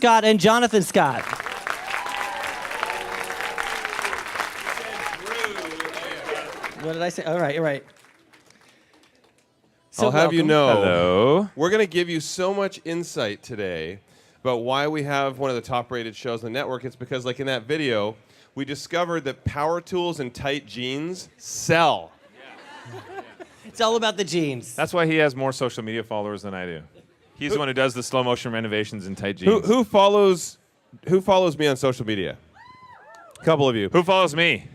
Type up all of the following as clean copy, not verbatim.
Scott and Jonathan Scott. What did I say? All right. So I'll have you welcome. know, Hello. we're going to give you so much insight today about why we have one of the top-rated shows on the network. It's because, like in that video, we discovered that power tools and tight jeans sell. It's all about the jeans. That's why he has more social media followers than I do. He's the one who does the slow motion renovations in tight jeans. Who follows me on social media? A couple of you. Who follows me?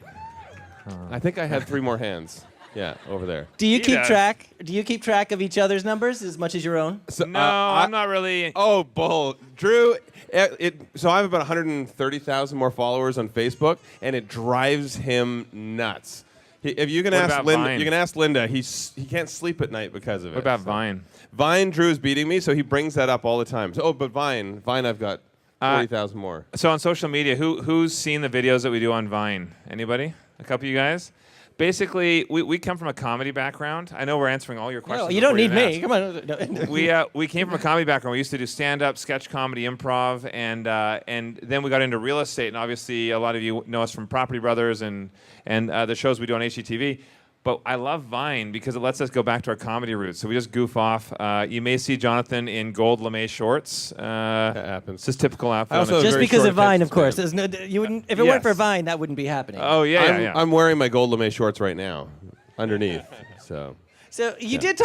I think I had 3 more hands. Yeah, over there. Do you He keep does. track? Do you keep track of each other's numbers as much as your own? So, No, I'm not really. Oh, bull. Drew, so I have about 130,000 more followers on Facebook, and it drives him nuts. If you can What ask about Linda, Vine? you can ask Linda. He can't sleep at night because of it. What about So- Vine? Vine, Drew's beating me, so he brings that up all the time. So, but Vine, I've got 40,000 more. So on social media, who's seen the videos that we do on Vine? Anybody? A couple of you guys? Basically, we come from a comedy background. I know we're answering all your questions. No, you don't before need even me. ask. Come on. We came from a comedy background. We used to do stand-up, sketch comedy, improv, and then we got into real estate. And obviously, a lot of you know us from Property Brothers and the shows we do on HGTV. But I love Vine because it lets us go back to our comedy roots. So we just goof off. You may see Jonathan in gold lame shorts. That happens. It's just typical outfit. I on also a- have Just very because short of Vine, of attention course. span. There's no, you wouldn't. If it weren't for Yes. Vine, that wouldn't be happening. Oh yeah. I'm wearing my gold lame shorts right now, underneath. So. So you did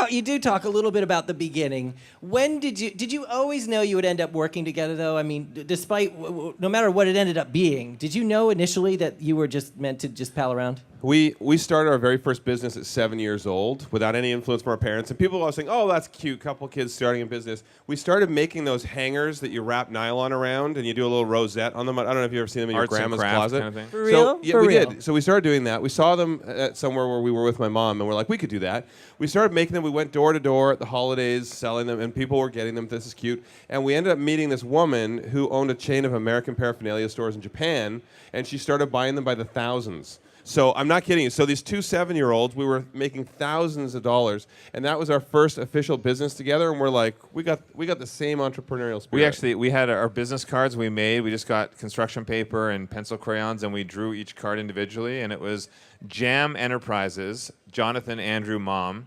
talk a little bit about the beginning. When did you always know you would end up working together though? I mean, despite no matter what it ended up being, did you know initially that you were just meant to just pal around? We started our very first business at 7 years old without any influence from our parents. And people were always saying, oh, that's cute, couple kids starting a business. We started making those hangers that you wrap nylon around and you do a little rosette on them. I don't know if you've ever seen them in Arts your and grandma's crafts closet. kind of thing. For real? So, yeah, For we real? did. So we started doing that. We saw them at somewhere where we were with my mom, and we're like, we could do that. We started making them. We went door to door at the holidays selling them, and people were getting them. This is cute. And we ended up meeting this woman who owned a chain of American paraphernalia stores in Japan, and she started buying them by the thousands. So I'm not kidding you. So these 2 7-year-olds, we were making thousands of dollars, and that was our first official business together. And we're like, we got the same entrepreneurial spirit. We had our business cards we made. We just got construction paper and pencil crayons, and we drew each card individually. And it was Jam Enterprises, Jonathan, Andrew, Mom.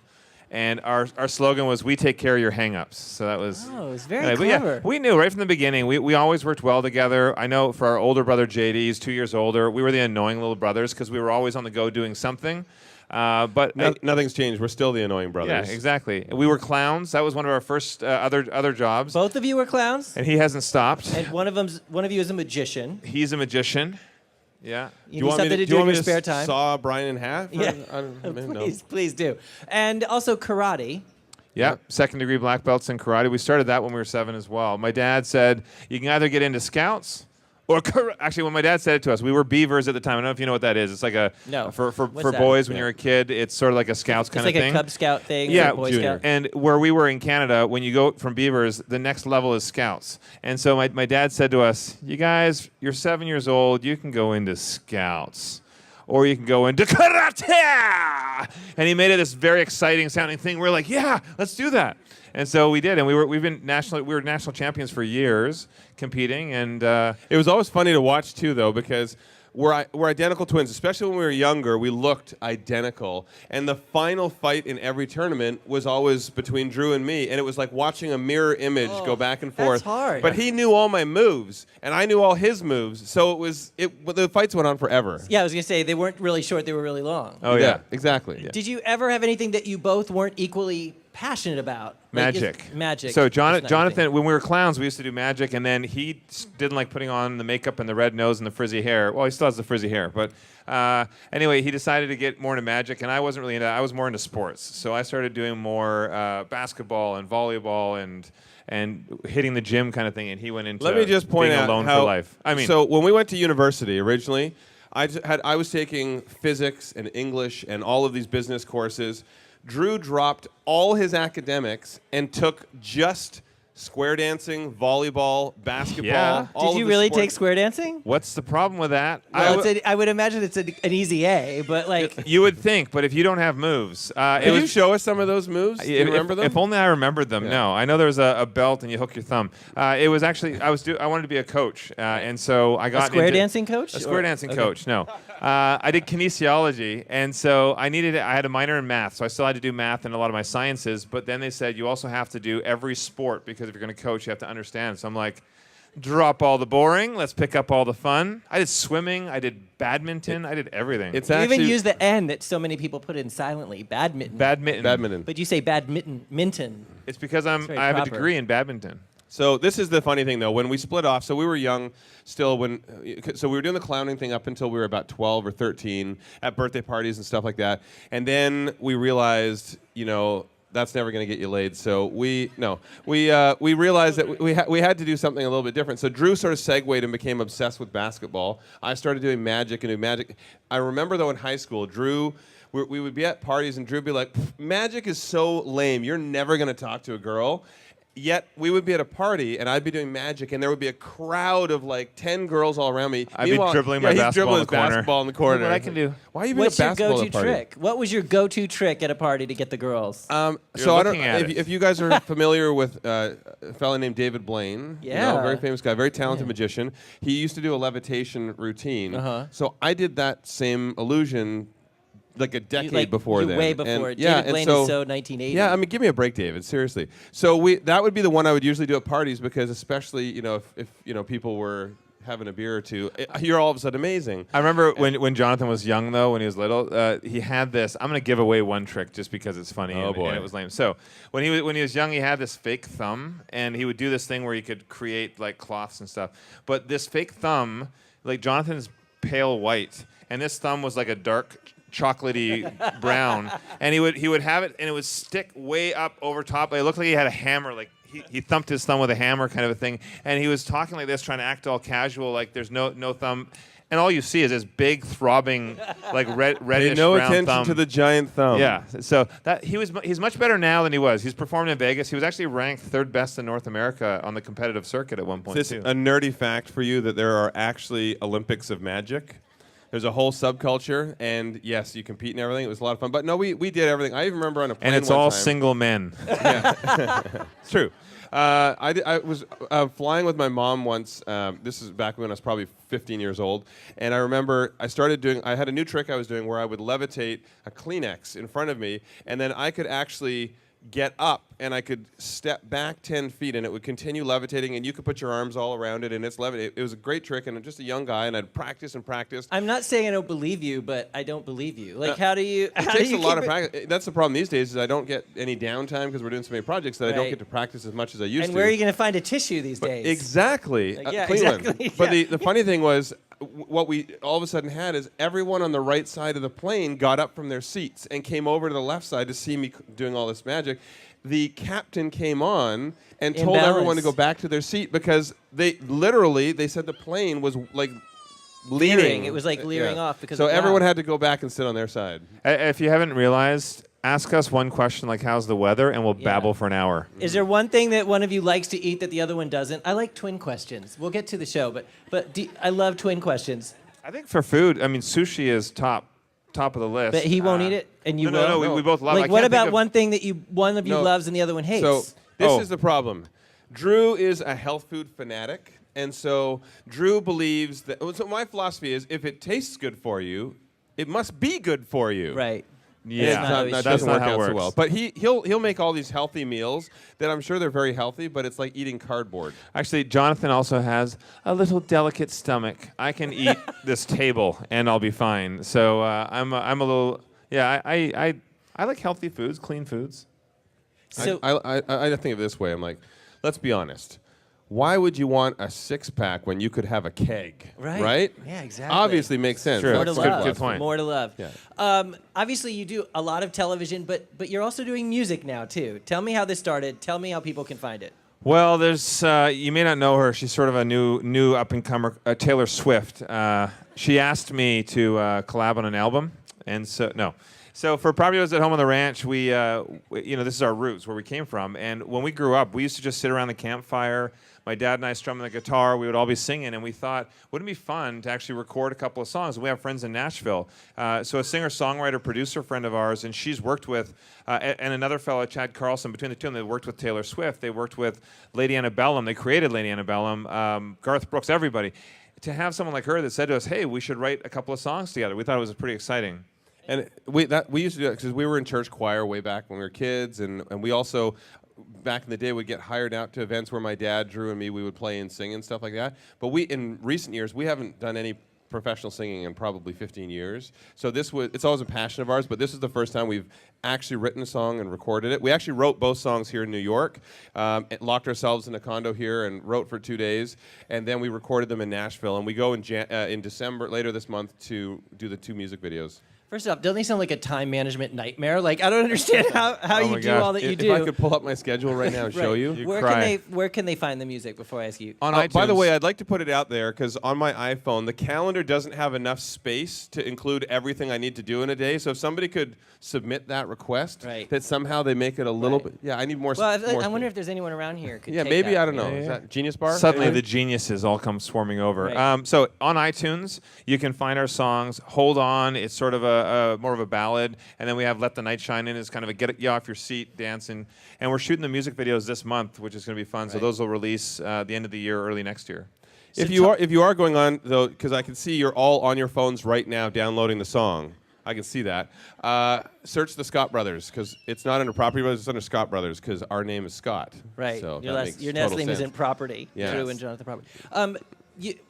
And our slogan was, we take care of your hang-ups. So that was... Oh, it's very but yeah, clever. we knew right from the beginning. We always worked well together. I know for our older brother, JD, he's 2 years older. We were the annoying little brothers because we were always on the go doing something. Nothing's changed. We're still the annoying brothers. Yeah, exactly. We were clowns. That was one of our first other jobs. Both of you were clowns, And he hasn't stopped. and one of you is a magician. He's a magician. Yeah. You need something to do you in want your me spare to time. saw Brian in half? Yeah, I don't know. please do. And also karate. Yeah, second-degree black belts in karate. We started that when we were 7 as well. My dad said, you can either get into scouts or actually, when my dad said it to us, we were beavers at the time. I don't know if you know what that is. It's like No. for What's that? boys when Yeah. you're a kid, it's sort of like a scouts It's kind like of thing. a Cub Scout thing. Yeah, or a Boy junior. Scout. And where we were in Canada, when you go from beavers, the next level is scouts. And so my dad said to us, you guys, you're 7 years old, you can go into scouts. Or you can go into karate! And he made it this very exciting sounding thing. We're like, yeah, let's do that. And so we did, and we were national champions for years competing, and It was always funny to watch too, though, because we're identical twins. Especially when we were younger, we looked identical. And the final fight in every tournament was always between Drew and me, and it was like watching a mirror image go back and forth. that's hard. But he knew all my moves, and I knew all his moves. So the fights went on forever. Yeah, I was gonna say they weren't really short; they were really long. oh yeah. exactly. Did you ever have anything that you both weren't equally passionate about? Like, Magic. Magic. So is not your Jonathan, thing. when we were clowns, we used to do magic, and then he didn't like putting on the makeup and the red nose and the frizzy hair. Well, he still has the frizzy hair, but anyway, he decided to get more into magic, and I wasn't really into that. I was more into sports. So I started doing more basketball and volleyball and hitting the gym kind of thing, and he went into Let me just point being out alone how, for life. I mean, so when we went to university originally, I was taking physics and English and all of these business courses. Drew dropped all his academics and took just square dancing, volleyball, basketball. Yeah. all Did of you the really sports. take square dancing? What's the problem with that? I would imagine it's an easy A, but like, You would think, but if you don't have moves, Can you show us some of those moves? Do you If- remember them? If only I remembered them. Yeah. No, I know there was a belt and you hook your thumb. It was actually I wanted to be a coach, and so I got square into dancing coach? A square Or- dancing okay. coach. No, I did kinesiology, and so I had a minor in math, so I still had to do math and a lot of my sciences. But then they said you also have to do every sport because if you're going to coach, you have to understand. So I'm like, drop all the boring. Let's pick up all the fun. I did swimming. I did badminton. I did everything. It's You actually even use the N that so many people put in silently. Badminton. badminton. But you say badminton. Minton. It's because I very have a proper. degree in badminton. So this is the funny thing, though. When we split off, so we were young still. So we were doing the clowning thing up until we were about 12 or 13 at birthday parties and stuff like that. And then we realized, that's never going to get you laid. So we realized that we had to do something a little bit different. So Drew sort of segued and became obsessed with basketball. I started doing magic and doing magic. I remember though in high school, Drew. We would be at parties and Drew would be like, "Magic is so lame. You're never going to talk to a girl." Yet we would be at a party and I'd be doing magic and there would be a crowd of like 10 girls all around me. I'd be Meanwhile, dribbling my he's basketball dribbling in his the corner. basketball in the corner. Look what I can do. Why are you being What's a your basketball go-to at a party? trick? What was your go-to trick at a party to get the girls? So I don't. looking at it. If you guys are familiar with a fellow named David Blaine, Yeah. very famous guy, very talented magician. He used to do a levitation routine. Uh-huh. So I did that same illusion like a decade before you then. way before. And, David and Blaine so, is so 1980. Yeah, I mean, give me a break, David. Seriously. So that would be the one I would usually do at parties because, especially, if people were having a beer or two, you're all of a sudden amazing. I remember when Jonathan was young, though, when he was little, he had this. I'm going to give away one trick just because it's funny Oh, boy. and it was lame. So when he was young, he had this fake thumb, and he would do this thing where he could create like cloths and stuff. But this fake thumb, like Jonathan's pale white, and this thumb was like a dark chocolatey brown, and he would have it, and it would stick way up over top. It looked like he had a hammer, like he thumped his thumb with a hammer, kind of a thing. And he was talking like this, trying to act all casual, like there's no thumb. And all you see is this big throbbing, like reddish Pay no brown attention thumb. to the giant thumb. Yeah, so he's much better now than he was. He's performed in Vegas. He was actually ranked third best in North America on the competitive circuit at one point Is this too. a nerdy fact for you that there are actually Olympics of magic? There's a whole subculture, and yes, you compete and everything. It was a lot of fun. But no, we did everything. I even remember on a plane And it's one all time. single men. It's true. I was flying with my mom once. This is back when I was probably 15 years old. And I remember I had a new trick I was doing where I would levitate a Kleenex in front of me, and then I could actually get up and I could step back 10 feet and it would continue levitating and you could put your arms all around it and it's levitating. It was a great trick and I'm just a young guy and I'd practice and practice. I'm not saying I don't believe you, but I don't believe you. Like, how do you? It takes a lot of practice. That's the problem these days is I don't get any downtime because we're doing so many projects that I don't Right. get to practice as much as I used to. And where are you going to find a tissue these days? Exactly. Like, yeah, Cleveland. exactly, But yeah. the funny thing was, what we all of a sudden had is everyone on the right side of the plane got up from their seats and came over to the left side to see me doing all this magic. The captain came on and told everyone to go back to their seat because they said the plane was like leering. It was like leering off because So of everyone loud. had to go back and sit on their side. If you haven't realized, ask us one question like, how's the weather? And we'll babble for an hour. Is there one thing that one of you likes to eat that the other one doesn't? I like twin questions. We'll get to the show, but I love twin questions. I think for food, I mean, sushi is top of the list. But he won't eat it, and you no, will. No, we both love it. I Like, what can't think about of- one thing that one of you No. loves and the other one hates? So this Oh. is the problem. Drew is a health food fanatic, and so Drew believes that. So my philosophy is, if it tastes good for you, it must be good for you. right. Yeah, That's not how it that should doesn't not work how it out so works. well. But he'll make all these healthy meals that I'm sure they're very healthy, but it's like eating cardboard. Actually, Jonathan also has a little delicate stomach. I can eat this table and I'll be fine. So I'm a little. Yeah, I like healthy foods, clean foods. So I think of it this way. I'm like, let's be honest. Why would you want a six-pack when you could have a keg? Right. Yeah, exactly. Obviously makes sense. True. more to That's That's good- love. good point. More to love. Yeah. Obviously, you do a lot of television, but you're also doing music now too. Tell me how this started. Tell me how people can find it. Well, there's you may not know her. She's sort of a new up and comer, Taylor Swift. She asked me to collab on an album, and so no. So for Property Brothers at Home on the Ranch, this is our roots, where we came from. And when we grew up, we used to just sit around the campfire. My dad and I strumming the guitar. We would all be singing, and we thought, wouldn't it be fun to actually record a couple of songs? We have friends in Nashville. So a singer, songwriter, producer friend of ours, and she's worked with, and another fellow, Chad Carlson, between the two of them, they worked with Taylor Swift. They worked with Lady Antebellum. They created Lady Antebellum, Garth Brooks, everybody. To have someone like her that said to us, hey, we should write a couple of songs together, we thought it was pretty exciting. And we used to do that because we were in church choir way back when we were kids, and we also, back in the day, would get hired out to events where my dad, Drew, and me, we would play and sing and stuff like that. But in recent years, we haven't done any professional singing in probably 15 years. So it's always a passion of ours, but this is the first time we've actually written a song and recorded it. We actually wrote both songs here in New York, locked ourselves in a condo here and wrote for 2 days, and then we recorded them in Nashville. And we go in December, later this month, to do the 2 music videos. First off, doesn't he sound like a time management nightmare? Like, I don't understand how Oh you my do gosh. all that you If do. I could pull up my schedule right now and show Right. you. You Where cry. can they find the music before I ask you? On By the iTunes. way, I'd like to put it out there because on my iPhone, the calendar doesn't have enough space to include everything I need to do in a day. So if somebody could submit that request, Right. that somehow they make it a little Right. bit. Yeah, I need more. Well, more I wonder space. if there's anyone around here who could Yeah, take maybe that. I don't know. Yeah, Is yeah. that Genius Bar? Suddenly, Anybody? the geniuses all come swarming over. Right. So on iTunes, you can find our songs. Hold On, it's sort of a more of a ballad, and then we have Let the Night Shine In, it's kind of a get you off your seat dancing. And we're shooting the music videos this month, which is going to be fun. So Right. those will release the end of the year, early next year. If you are going on though, because I can see you're all on your phones right now downloading the song. I can see that. Search the Scott Brothers because it's not under Property Brothers; it's under Scott Brothers because our name is Scott. Right. So your that makes your total last name sense. isn't Property. Yes. Drew and Jonathan Property.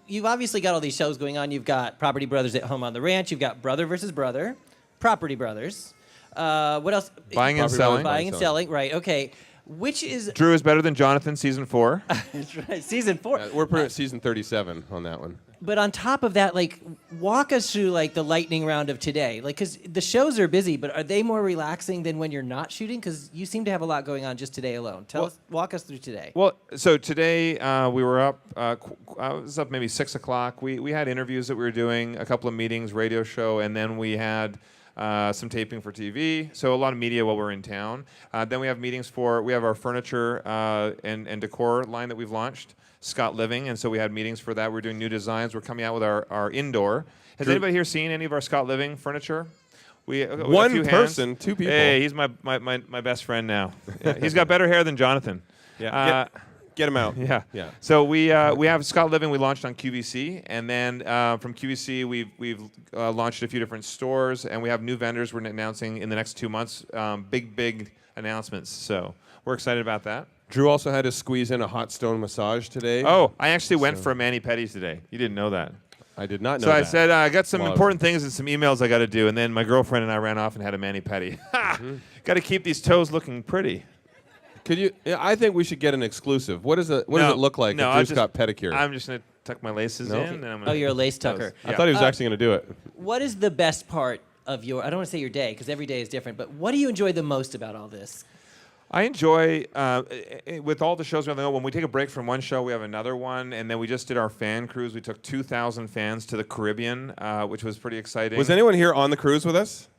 You've obviously got all these shows going on. You've got Property Brothers at Home on the Ranch. You've got Brother versus Brother, Property Brothers. What else? Buying and Property selling. Brothers. Buying and selling. Right. Okay. Which is Drew is better than Jonathan, season 4. that's right, season 4. We're pretty at season 37 on that one. But on top of that, like, walk us through like the lightning round of today. Like, because the shows are busy, but are they more relaxing than when you're not shooting? Because you seem to have a lot going on just today alone. Walk us through today. Well, so today we were up. I was up maybe 6 o'clock. We had interviews that we were doing, a couple of meetings, radio show, and then we had some taping for TV. So a lot of media while we're in town. Then we have meetings we have our furniture and decor line that we've launched, Scott Living, and so we had meetings for that. We're doing new designs. We're coming out with our indoor. Has anybody here seen any of our Scott Living furniture? We a One few person, hands. 2 people. Hey, he's my best friend now. Yeah, he's got better hair than Jonathan. Yeah. Get him out. Yeah. Yeah. So we have Scott Living. We launched on QVC, and then from QVC we've launched a few different stores, and we have new vendors we're announcing in the next 2 months. Big announcements. So we're excited about that. Drew also had to squeeze in a hot stone massage today. Oh, I actually went for a mani-pedi today. You didn't know that. I did not know So that. I said I got some Wow. important things and some emails I got to do, and then my girlfriend and I ran off and had a mani-pedi. Got to keep these toes looking pretty. Could you? Yeah, I think we should get an exclusive. What does it look like No, if I Drew's got pedicure? I'm just gonna tuck my laces No? in. And I'm gonna Oh, you're a lace toes. tucker. I thought he was actually going to do it. What is the best part of I don't want to say your day, because every day is different, but what do you enjoy the most about all this? I enjoy, with all the shows around the world, when we take a break from one show, we have another one, and then we just did our fan cruise. We took 2,000 fans to the Caribbean, which was pretty exciting. Was anyone here on the cruise with us?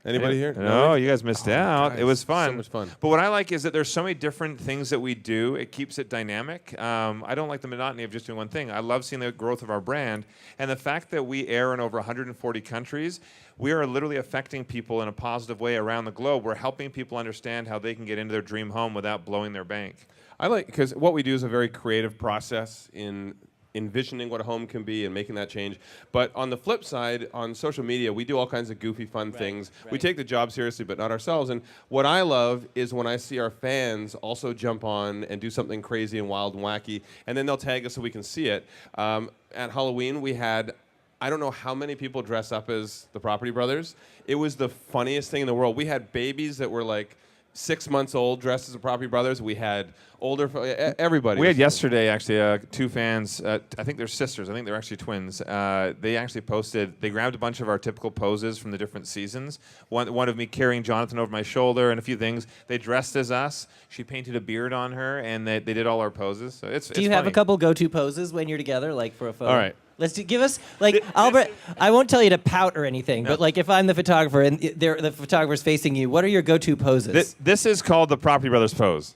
Anybody here? No, you guys missed out. guys, It was fun. so much fun. But what I like is that there's so many different things that we do. It keeps it dynamic. I don't like the monotony of just doing one thing. I love seeing the growth of our brand. And the fact that we air in over 140 countries, we are literally affecting people in a positive way around the globe. We're helping people understand how they can get into their dream home without blowing their bank. I like because what we do is a very creative process in envisioning what a home can be and making that change. But on the flip side, on social media, we do all kinds of goofy, fun things. We right. take the job seriously, but not ourselves. And what I love is when I see our fans also jump on and do something crazy and wild and wacky, and then they'll tag us so we can see it. At Halloween, we had, I don't know how many people dress up as the Property Brothers. It was the funniest thing in the world. We had babies that were like 6 months old dressed as the Property Brothers. We had older, everybody. We had yesterday, actually, 2 fans. I think they're sisters. I think they're actually twins. They actually posted, they grabbed a bunch of our typical poses from the different seasons. One of me carrying Jonathan over my shoulder and a few things. They dressed as us. She painted a beard on her, and they did all our poses. So it's Do you have a funny. couple go-to poses when you're together, like for a photo? All right. Give us like Albert. I won't tell you to pout or anything, but like if I'm the photographer and the photographer's facing you, what are your go-to poses? This is called the Property Brothers pose.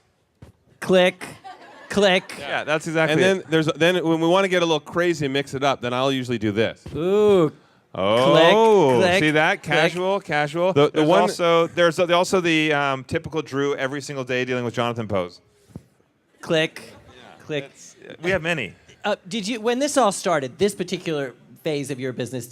Click, click. Yeah, that's exactly And it. then when we want to get a little crazy and mix it up, then I'll usually do this. Ooh. Oh, click, see that? click. Casual. The There's one- there's also the typical Drew every single day dealing with Jonathan pose. Click, click. We have many. Did you, when this all started, this particular phase of your business,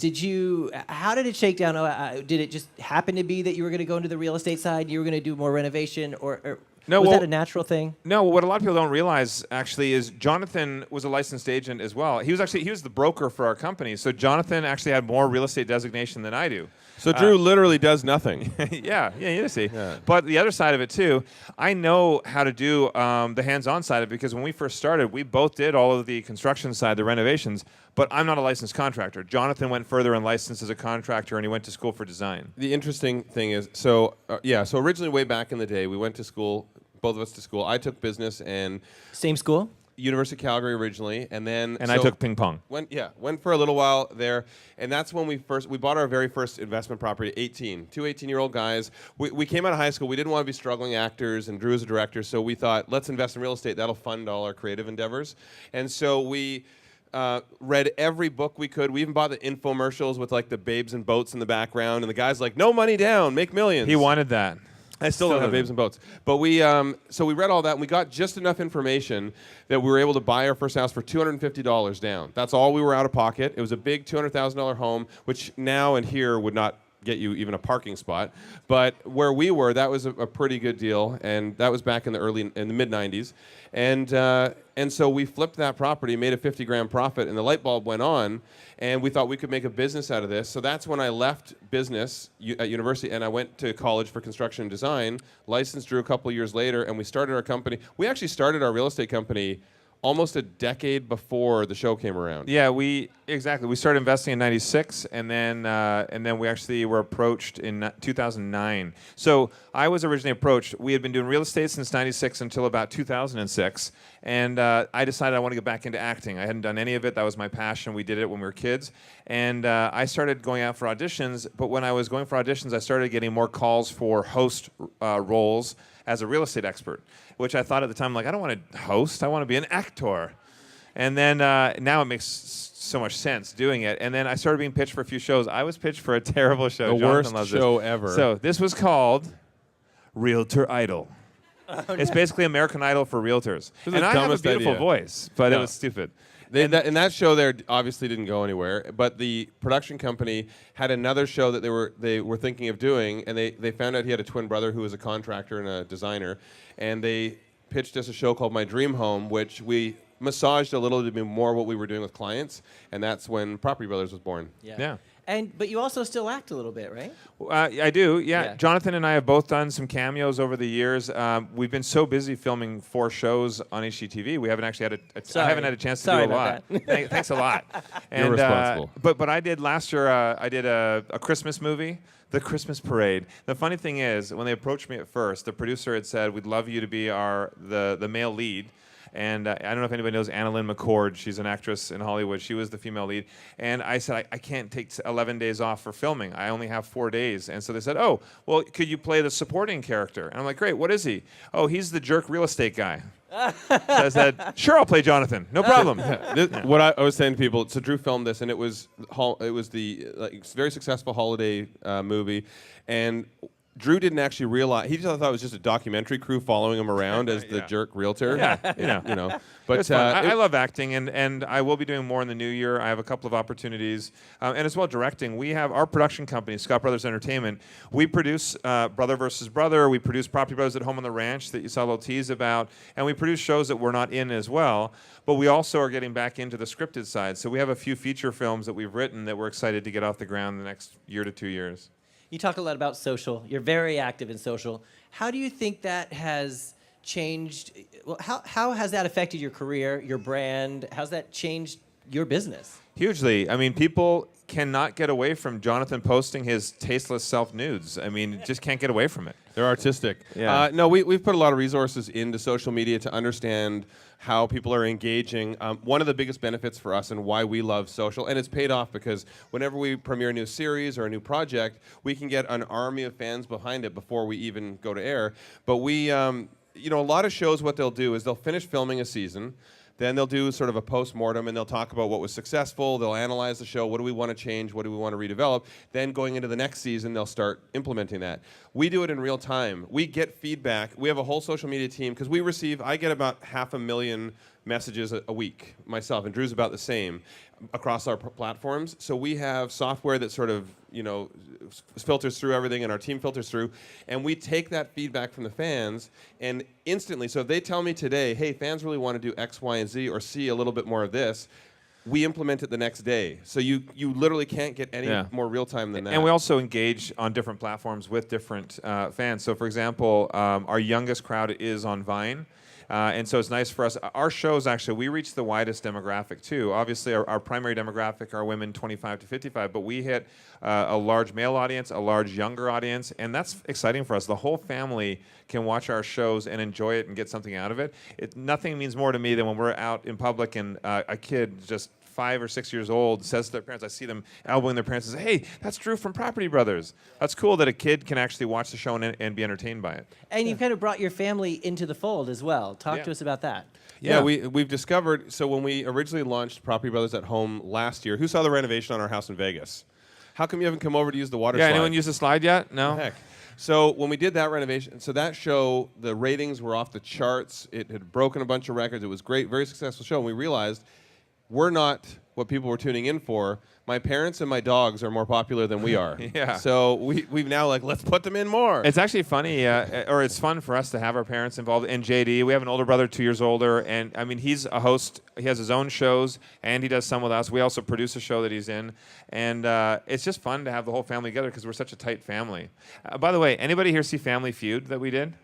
how did it shake down? Did it just happen to be that you were going to go into the real estate side, you were going to do more renovation, or No, was well- that a natural thing? No, what a lot of people don't realize actually is Jonathan was a licensed agent as well. He was the broker for our company. So Jonathan actually had more real estate designation than I do. So Drew literally does nothing. yeah, you see. Yeah. But the other side of it too, I know how to do the hands-on side of it because when we first started, we both did all of the construction side, the renovations. But I'm not a licensed contractor. Jonathan went further and licensed as a contractor, and he went to school for design. The interesting thing is, so originally way back in the day, we went to school, both of us to school. I took business and Same school? University of Calgary originally, and then And I took ping pong. went for a little while there, and that's when we bought our very first investment property at 18. Two 18-year-old guys. We came out of high school. We didn't want to be struggling actors, and Drew was a director, so we thought, let's invest in real estate. That'll fund all our creative endeavors. And so we read every book we could. We even bought the infomercials with like the babes and boats in the background, and the guy's like, no money down, make millions. He wanted that. I still don't have babes and boats. But so we read all that, and we got just enough information that we were able to buy our first house for $250 down. That's all we were out of pocket. It was a big $200,000 home, which now and here would not get you even a parking spot. But where we were, that was a pretty good deal, and that was back in the mid 90s. And so we flipped that property, made a 50 grand profit, and the light bulb went on, and we thought we could make a business out of this. So that's when I left business at university, and I went to college for construction and design, licensed Drew a couple years later, and we started our company. We actually started our real estate company almost a decade before the show came around. Yeah, we started investing in '96, and then we actually were approached in 2009. So I was originally approached. We had been doing real estate since '96 until about 2006, and I decided I want to get back into acting. I hadn't done any of it. That was my passion. We did it when we were kids, and I started going out for auditions. But when I was going for auditions, I started getting more calls for host roles as a real estate expert, which I thought at the time, like, I don't want to host, I want to be an actor. And then now it makes so much sense doing it. And then I started being pitched for a few shows. I was pitched for a terrible show. The Jonathan worst loves this. show ever. So this was called Realtor Idol. It's basically American Idol for realtors. This is And the I have a dumbest beautiful idea. voice, but it No. was stupid. And that show there obviously didn't go anywhere. But the production company had another show that they were thinking of doing, and they found out he had a twin brother who was a contractor and a designer, and they pitched us a show called My Dream Home, which we massaged a little to be more what we were doing with clients, and that's when Property Brothers was born. Yeah. But you also still act a little bit, right? I do, yeah. Yeah. Jonathan and I have both done some cameos over the years. We've been so busy filming 4 shows on HGTV, we haven't actually had I haven't had a chance to Sorry do a lot. about that. Thanks a lot. You're responsible. But I did last year. I did a Christmas movie, The Christmas Parade. The funny thing is, when they approached me at first, the producer had said, "We'd love you to be the male lead." And I don't know if anybody knows Anna Lynn McCord. She's an actress in Hollywood. She was the female lead. And I said, I can't take 11 days off for filming. I only have 4 days. And so they said, oh, well, could you play the supporting character? And I'm like, great, what is he? Oh, he's the jerk real estate guy. So I said, sure, I'll play Jonathan. No problem. What I was saying to people, so Drew filmed this, and it was the very successful holiday movie, and Drew didn't actually realize. He just thought it was just a documentary crew following him around as the jerk realtor. Yeah, you know. But It's fun. I love acting, and I will be doing more in the new year. I have a couple of opportunities, and as well directing. We have our production company, Scott Brothers Entertainment. We produce Brother versus Brother. We produce Property Brothers at Home on the Ranch that you saw a little tease about, and we produce shows that we're not in as well. But we also are getting back into the scripted side. So we have a few feature films that we've written that we're excited to get off the ground in the next year to 2 years. You talk a lot about social. You're very active in social. How do you think that has changed? Well, how has that affected your career, your brand? How's that changed your business. Hugely. I mean, people cannot get away from Jonathan posting his tasteless self nudes. I mean, just can't get away from it. They're artistic. Yeah. No, we've put a lot of resources into social media to understand how people are engaging. One of the biggest benefits for us and why we love social, and it's paid off because whenever we premiere a new series or a new project, we can get an army of fans behind it before we even go to air. But we, a lot of shows, what they'll do is they'll finish filming a season. Then they'll do sort of a post-mortem, and they'll talk about what was successful. They'll analyze the show. What do we want to change? What do we want to redevelop? Then going into the next season, they'll start implementing that. We do it in real time. We get feedback. We have a whole social media team because I get about 500,000 messages a week myself, and Drew's about the same across our platforms. So we have software that sort of, filters through everything, and our team filters through, and we take that feedback from the fans and instantly, so if they tell me today, hey, fans really want to do X, Y, and Z or see a little bit more of this, we implement it the next day. So you literally can't get any more real time than that. And we also engage on different platforms with different fans. So, for example, our youngest crowd is on Vine. And so it's nice for us. Our shows, actually, we reach the widest demographic, too. Obviously, our primary demographic are women 25 to 55, but we hit a large male audience, a large younger audience, and that's exciting for us. The whole family can watch our shows and enjoy it and get something out of it. Nothing means more to me than when we're out in public and a kid just 5 or 6 years old says to their parents, I see them elbowing their parents and say, hey, that's Drew from Property Brothers. That's cool that a kid can actually watch the show and be entertained by it. And you've kind of brought your family into the fold as well. Talk to us about that. Yeah, we've discovered, so when we originally launched Property Brothers at Home last year, who saw the renovation on our house in Vegas? How come you haven't come over to use the water slide? Anyone use the slide yet? No? Heck. So when we did that renovation, so that show, the ratings were off the charts. It had broken a bunch of records. It was great, very successful show. And we realized we're not what people were tuning in for. My parents and my dogs are more popular than we are. Yeah. So we've now let's put them in more. It's actually funny, or it's fun for us to have our parents involved. And JD, we have an older brother, 2 years older, and I mean, he's a host. He has his own shows, and he does some with us. We also produce a show that he's in, and it's just fun to have the whole family together because we're such a tight family. By the way, anybody here see Family Feud that we did?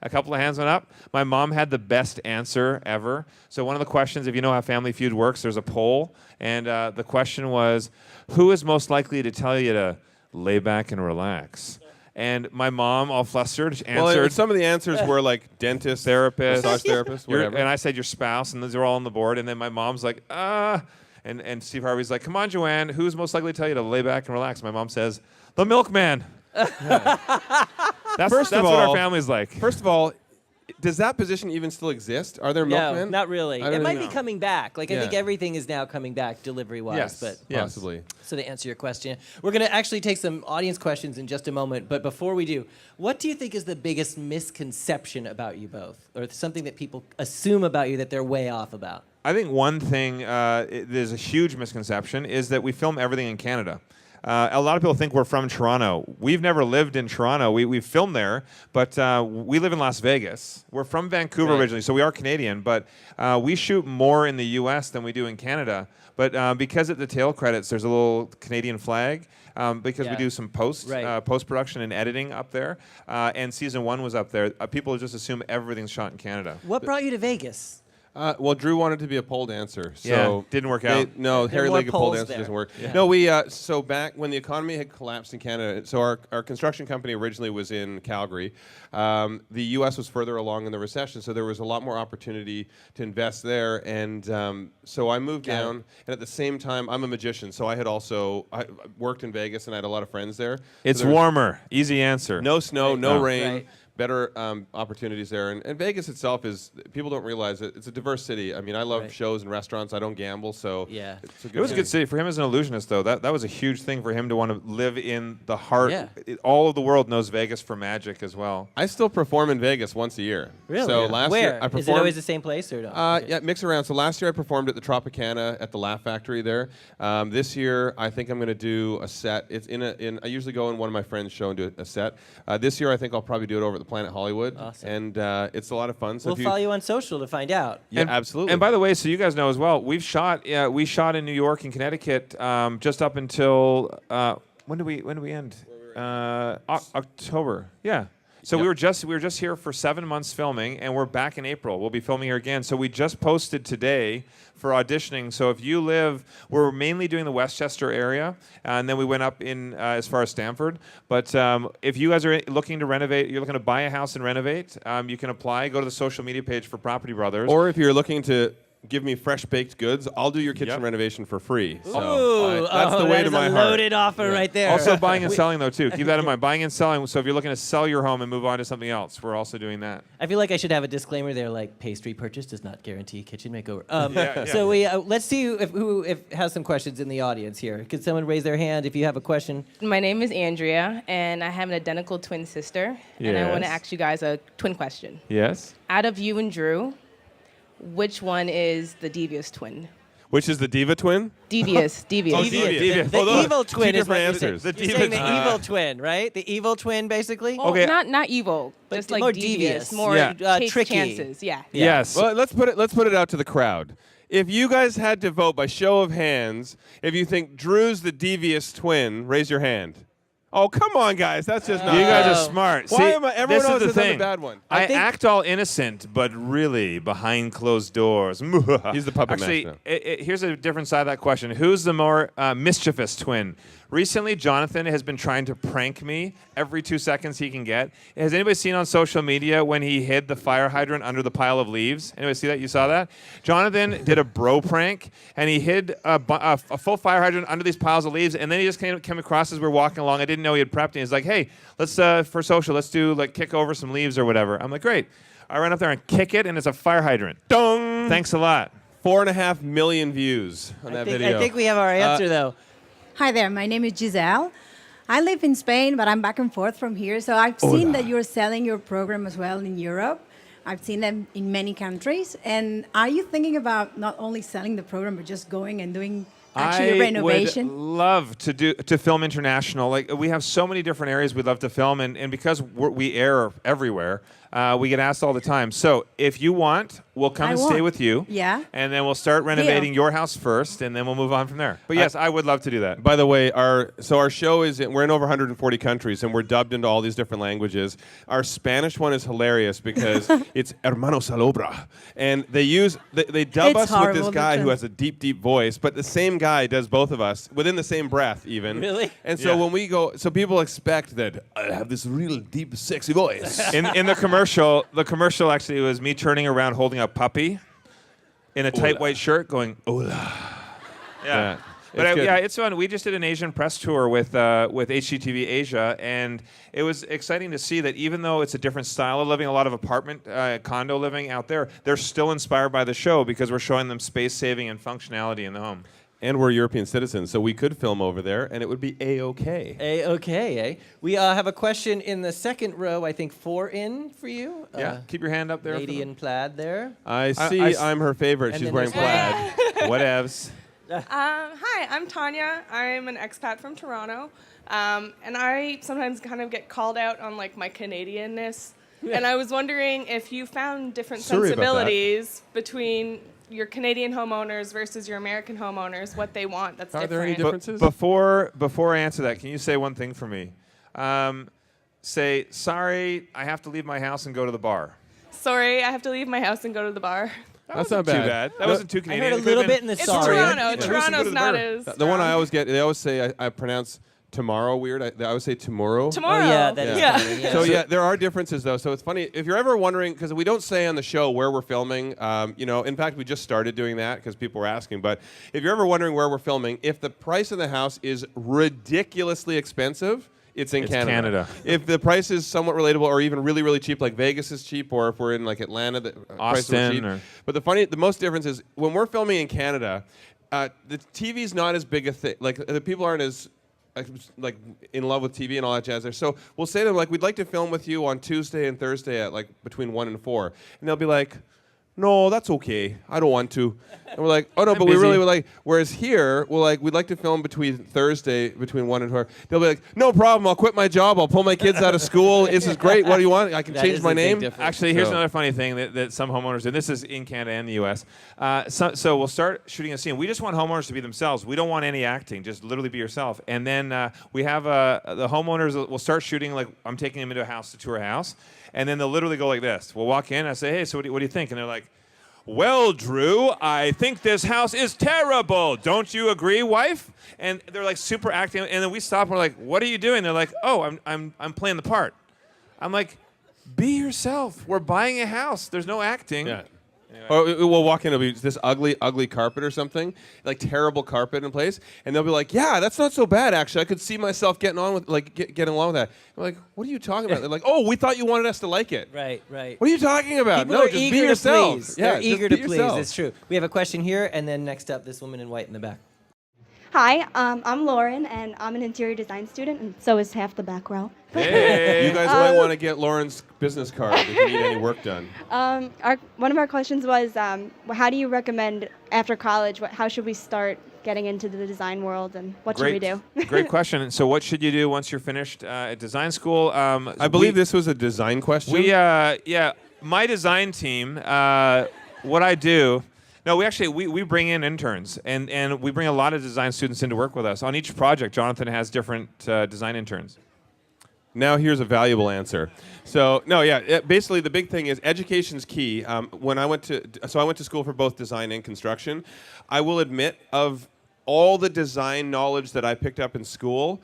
A couple of hands went up. My mom had the best answer ever. So one of the questions, if you know how Family Feud works, there's a poll. And the question was, who is most likely to tell you to lay back and relax? And my mom, all flustered, answered. Well, some of the answers were like dentist, therapist, massage therapist, whatever. And I said your spouse, and those are all on the board. And then my mom's like, And Steve Harvey's like, come on, Joanne, who's most likely to tell you to lay back and relax? My mom says, the milkman. That's what our family's like. First of all, does that position even still exist? Are there milkmen? No, not really. I It don't might know. be coming back. I think Yeah. everything is now coming back delivery-wise. Yes. But Yes. Possibly. So to answer your question, we're going to actually take some audience questions in just a moment. But before we do, what do you think is the biggest misconception about you both? Or something that people assume about you that they're way off about? I think one thing there's a huge misconception is that we film everything in Canada. A lot of people think we're from Toronto. We've never lived in Toronto. We filmed there, but we live in Las Vegas. We're from Vancouver originally, so we are Canadian, but we shoot more in the U.S. than we do in Canada. But because at the tail credits, there's a little Canadian flag, because we do some post-production and editing up there, and season 1 was up there. People just assume everything's shot in Canada. What brought you to Vegas? Well, Drew wanted to be a pole dancer, so Yeah, didn't work out. No, There are hairy more legged pole poles dancer there. doesn't work. Yeah. No, so back when the economy had collapsed in Canada, so our construction company originally was in Calgary. The U.S. was further along in the recession, so there was a lot more opportunity to invest there, and so I moved down. And at the same time, I'm a magician, so I worked in Vegas, and I had a lot of friends there. It's So there was warmer. Easy answer. no snow, no rain. Right. Better opportunities there. And Vegas itself people don't realize it. It's a diverse city. I mean, I love shows and restaurants. I don't gamble, so Yeah. it's a good It was a city. good city for him as an illusionist, though. That was a huge thing for him to want to live in the heart. Yeah. All of the world knows Vegas for magic as well. I still perform in Vegas once a year. Really? So last Where? year I Is performed. it always the same place or no? Yeah, mix around. So last year I performed at the Tropicana at the Laugh Factory there. This year I think I'm going to do a set. It's I usually go in one of my friends' show and do a set. This year I think I'll probably do it over at the Planet Hollywood. Awesome. And it's a lot of fun. So We'll follow you on social to find out. Yeah, absolutely. And by the way, so you guys know as well, we shot in New York and Connecticut just up until when do we end? October. Yeah. So Yep. we were just here for 7 months filming, and we're back in April. We'll be filming here again. So we just posted today for auditioning. So if you live, we're mainly doing the Westchester area, and then we went up in as far as Stamford. But if you guys are looking to renovate, you're looking to buy a house and renovate, you can apply. Go to the social media page for Property Brothers. Or if you're looking to give me fresh baked goods, I'll do your kitchen Yep. renovation for free. So Ooh, that's the way that to is my a heart. loaded offer right there. Also buying and selling though too. Keep that in mind. Buying and selling. So if you're looking to sell your home and move on to something else, we're also doing that. I feel like I should have a disclaimer there, like pastry purchase does not guarantee kitchen makeover. Yeah. So let's see who has some questions in the audience here. Could someone raise their hand if you have a question? My name is Andrea, and I have an identical twin sister. And I want to Yes. ask you guys a twin question. Yes. Out of you and Drew, which one is the devious twin? Which is the diva twin? Devious. Devious. The Oh, those- evil two twin is different what you're saying. answers. The You're saying the diva- evil twin, right? The evil twin, basically. Well, Okay. not evil, But just like more devious, devious. more Yeah. takes Tricky. chances. Yeah. Yes. Well, let's put it out to the crowd. If you guys had to vote by show of hands, if you think Drew's the devious twin, raise your hand. Oh, come on, guys. That's just not You guys fair. are smart. Why See, am I- everyone this always is the says I'm the thing. bad one. I, think- act all innocent, but really behind closed doors. He's the puppet Actually, master. here's a different side of that question. Who's the more mischievous twin? Recently, Jonathan has been trying to prank me every 2 seconds he can get. Has anybody seen on social media when he hid the fire hydrant under the pile of leaves? Anybody see that? You saw that? Jonathan did a bro prank, and he hid a full fire hydrant under these piles of leaves, and then he just came across as we were walking along. I didn't know he had prepped, and he's like, hey, let's, for social, let's do, like, kick over some leaves or whatever. I'm like, great. I run up there and kick it, and it's a fire hydrant. Dong! Thanks a lot. 4.5 million views on that video. I think we have our answer, though. Hi there, my name is Giselle. I live in Spain, but I'm back and forth from here. So I've seen that you're selling your program as well in Europe. I've seen them in many countries. And are you thinking about not only selling the program, but just going and doing actually a renovation? I would love to film international. Like we have so many different areas we'd love to film, and because we air everywhere, we get asked all the time. So if you want, we'll come I and stay want. with you. Yeah. And then we'll start renovating your house first, and then we'll move on from there. But yes, I would love to do that. By the way, our show we're in over 140 countries and we're dubbed into all these different languages. Our Spanish one is hilarious because it's Hermano Salobra, and they dub It's us with horrible, this guy the who has a deep, deep voice, but the same guy does both of us within the same breath, even. Really? And so Yeah. when we go, so people expect that I have this real deep, sexy voice. In the commercial actually was me turning around holding a puppy in a tight Hola. white shirt going, hola. Yeah. But It's good. it's fun. We just did an Asian press tour with HGTV Asia, and it was exciting to see that even though it's a different style of living, a lot of apartment, condo living out there, they're still inspired by the show because we're showing them space saving and functionality in the home. And we're European citizens, so we could film over there, and it would be A-OK. Okay, eh? We have a question in the second row, I think 4 in for you. Yeah, keep your hand up there. Lady in plaid there. I see I s- I'm her favorite. And She's then wearing there's- plaid. Whatevs. Hi, I'm Tanya. I'm an expat from Toronto, and I sometimes kind of get called out on like my Canadianness. And I was wondering if you found different Sorry about that. sensibilities between your Canadian homeowners versus your American homeowners, what they want that's Are there different. any differences? Before I answer that, can you say one thing for me? Say, sorry, I have to leave my house and go to the bar. Sorry, I have to leave my house and go to the bar. That's not Too bad. bad. That wasn't too I Canadian. heard a It could've little been- bit in the It's sorry. Toronto. Yeah. Toronto's not as The one I strong. always get, they always say I pronounce tomorrow weird. I always say tomorrow. Tomorrow. Oh, yeah, that is Yeah. funny, yeah. So yeah, there are differences though. So it's funny if you're ever wondering because we don't say on the show where we're filming. In fact, we just started doing that because people were asking. But if you're ever wondering where we're filming, if the price of the house is ridiculously expensive, it's in It's Canada. Canada. If the price is somewhat relatable or even really, really cheap, like Vegas is cheap, or if we're in like Atlanta, the prices are Austin cheap. or- But the most difference is when we're filming in Canada, the TV's not as big a thing. Like the people aren't as like in love with TV and all that jazz there. So we'll say to them like, we'd like to film with you on Tuesday and Thursday at like between 1 and 4, and they'll be like, no, that's okay. I don't want to. And we're like, oh no, I'm but we busy. really would like. Whereas here, we're like, we'd like to film between Thursday, between 1 and 4. They'll be like, no problem. I'll quit my job. I'll pull my kids out of school. This is great. What do you want? I can That change is my a big name. difference. Actually, here's So- another funny thing that some homeowners do. This is in Canada and the U.S. So we'll start shooting a scene. We just want homeowners to be themselves. We don't want any acting. Just literally be yourself. And then we have the homeowners will start shooting like I'm taking them into a house to tour a house. And then they'll literally go like this. We'll walk in. I say, hey, so what do you think? And they're like, well, Drew, I think this house is terrible. Don't you agree, wife? And they're like super acting. And then we stop. And we're like, what are you doing? They're like, oh, I'm playing the part. I'm like, be yourself. We're buying a house. There's no acting. Yeah. Or we'll walk in, it'll be this ugly carpet or something, like terrible carpet in place, and they'll be like, "Yeah, that's not so bad actually. I could see myself getting on with getting along with that." I'm like, "What are you talking about?" They're like, "Oh, we thought you wanted us to like it." Right, right. What are you talking about? People No, are just eager be yourself. to please. Yeah, They're just eager be to please. yourself. It's true. We have a question here, and then next up, this woman in white in the back. Hi, I'm Lauren, and I'm an interior design student, and so is half the back row. Hey. You guys might want to get Lauren's business card if you need any work done. One of our questions was, how do you recommend after college? How should we start getting into the design world, and what should we do? Great question. So what should you do once you're finished at design school? I believe this was a design question. My design team, what I do, no, we bring in interns, and we bring a lot of design students in to work with us. On each project, Jonathan has different design interns. Now here's a valuable answer. So basically the big thing is education's key. When I went to school for both design and construction. I will admit, of all the design knowledge that I picked up in school,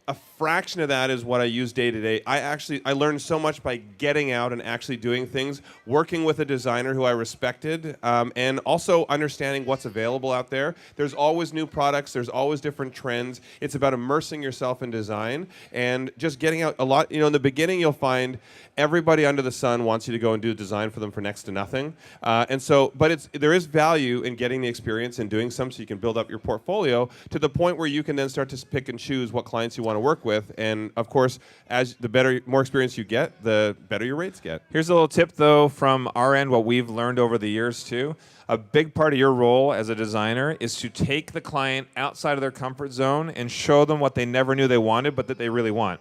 a fraction of that is what I use day to day. I learned so much by getting out and actually doing things, working with a designer who I respected, and also understanding what's available out there. There's always new products. There's always different trends. It's about immersing yourself in design and just getting out a lot. In the beginning, you'll find everybody under the sun wants you to go and do design for them for next to nothing. But there is value in getting the experience and doing some so you can build up your portfolio to the point where you can then start to pick and choose what clients you want to work with. And of course, as the more experience you get, the better your rates get. Here's a little tip, though, from our end, what we've learned over the years, too. A big part of your role as a designer is to take the client outside of their comfort zone and show them what they never knew they wanted, but that they really want.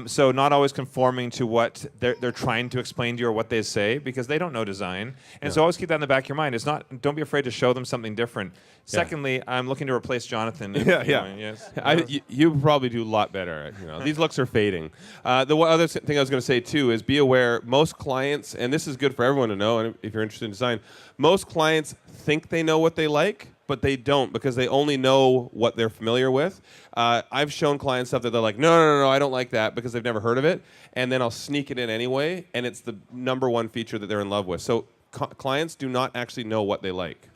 So not always conforming to what they're trying to explain to you or what they say, because they don't know design. And so always keep that in the back of your mind. Don't be afraid to show them something different. Secondly, I'm looking to replace Jonathan. Yes. You probably do a lot better. These looks are fading. The other thing I was going to say too is be aware. Most clients, and this is good for everyone to know, and if you're interested in design, most clients think they know what they like, but they don't, because they only know what they're familiar with. I've shown clients stuff that they're like, no, I don't like that, because they've never heard of it, and then I'll sneak it in anyway, and it's the number one feature that they're in love with. So clients do not actually know what they like.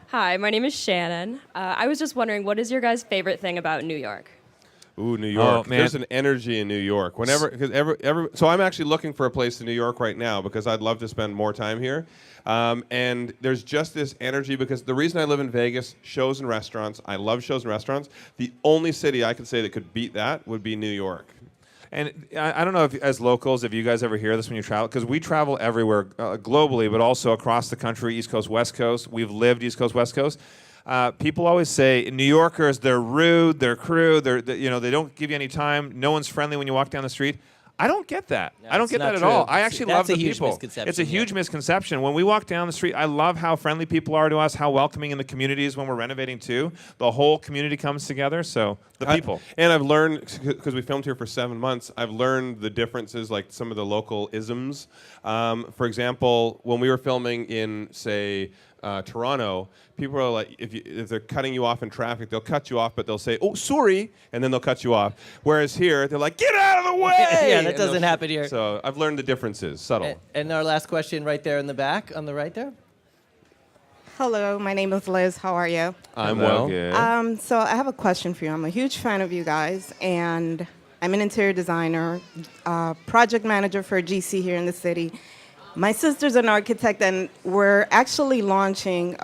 Hi, my name is Shannon. I was just wondering, what is your guys' favorite thing about New York? Ooh, New York. Oh, man. There's an energy in New York. So I'm actually looking for a place in New York right now because I'd love to spend more time here. And there's just this energy because the reason I live in Vegas, shows and restaurants. I love shows and restaurants. The only city I could say that could beat that would be New York. And I don't know if, as locals, if you guys ever hear this when you travel, because we travel everywhere globally, but also across the country, East Coast, West Coast. We've lived East Coast, West Coast. People always say New Yorkers, they're rude, they're crude, they don't give you any time. No one's friendly when you walk down the street. I don't get that. No, I don't it's get not that at true. all. I actually love That's the a huge people. misconception, It's a huge misconception. When we walk down the street, I love how friendly people are to us, how welcoming in the communities when we're renovating too. The whole community comes together. So the people. And I've learned, because we filmed here for 7 months, I've learned the differences, like some of the local isms. For example, when we were filming in, say, Toronto, people are like, if they're cutting you off in traffic, they'll cut you off, but they'll say, "Oh, sorry," and then they'll cut you off. Whereas here, they're like, "Get out of the way!" Yeah, that And doesn't they'll- happen here. So I've learned the differences, subtle. And our last question right there in the back, on the right there. Hello, my name is Liz. How are you? I'm Hello, well. good. So I have a question for you. I'm a huge fan of you guys, and I'm an interior designer, project manager for a GC here in the city. My sister's an architect, and we're actually launching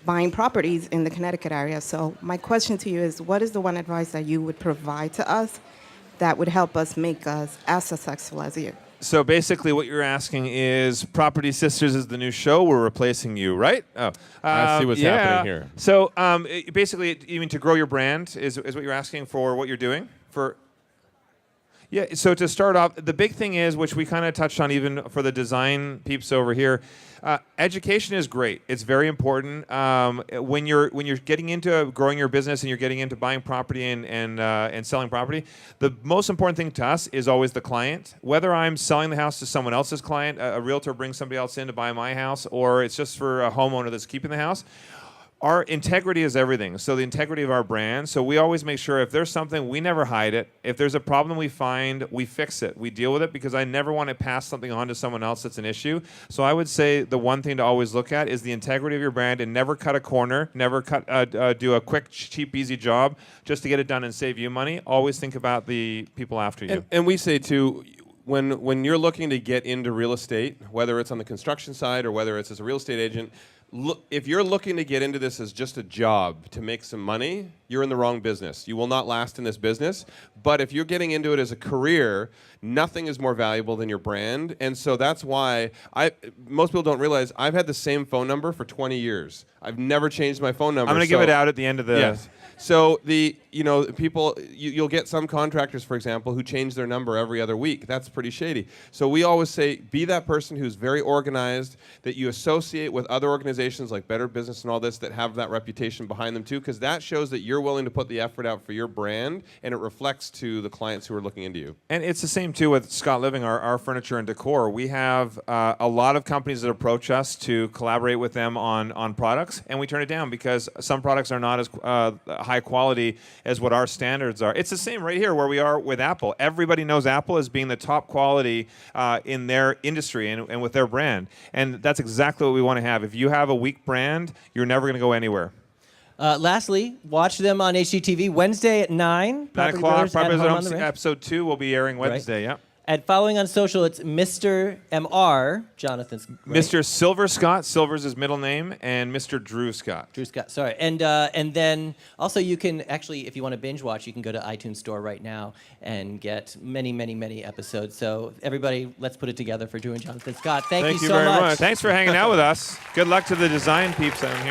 buying properties in the Connecticut area. So my question to you is, what is the one advice that you would provide to us that would help us make us as successful as you? So basically, what you're asking is, Property Sisters is the new show. We're replacing you, right? Oh, I see what's happening here. So basically, even to grow your brand is what you're asking for. What you're doing for. Yeah. So to start off, the big thing is, which we kind of touched on, even for the design peeps over here. Education is great. It's very important. When you're getting into growing your business and you're getting into buying property and selling property, the most important thing to us is always the client. Whether I'm selling the house to someone else's client, a realtor brings somebody else in to buy my house, or it's just for a homeowner that's keeping the house. Our integrity is everything. So the integrity of our brand. So we always make sure if there's something, we never hide it. If there's a problem we find, we fix it. We deal with it, because I never want to pass something on to someone else that's an issue. So I would say the one thing to always look at is the integrity of your brand, and never cut a corner, never do a quick, cheap, easy job just to get it done and save you money. Always think about the people after you. And we say too, when you're looking to get into real estate, whether it's on the construction side or whether it's as a real estate agent, if you're looking to get into this as just a job to make some money, you're in the wrong business. You will not last in this business. But if you're getting into it as a career, nothing is more valuable than your brand. And so that's why most people don't realize I've had the same phone number for 20 years. I've never changed my phone number. I'm going to give it out at the end of the... Yes. So people, you'll get some contractors, for example, who change their number every other week. That's pretty shady. So we always say, be that person who's very organized, that you associate with other organizations like Better Business and all this that have that reputation behind them too, because that shows that you're willing to put the effort out for your brand, and it reflects to the clients who are looking into you. And it's the same too with Scott Living, our furniture and decor. We have a lot of companies that approach us to collaborate with them on products, and we turn it down because some products are not as high quality as what our standards are. It's the same right here where we are with Apple. Everybody knows Apple as being the top quality in their industry and with their brand. And that's exactly what we want to have. If you have a weak brand, you're never going to go anywhere. Lastly, watch them on HGTV Wednesday at 9. 9 Property o'clock, Brothers at Property Home on Brothers the Ranch. episode 2 will be airing Wednesday, yeah. And following on social, it's Mr. MR, Jonathan's. Right? Mr. Silver Scott, Silver's his middle name, and Mr. Drew Scott. Drew Scott, sorry. And then also you can actually, if you want to binge watch, you can go to iTunes Store right now and get many, many, many episodes. So everybody, let's put it together for Drew and Jonathan Scott. Thank you so very much. much. Thanks for hanging out with us. Good luck to the design peeps out here.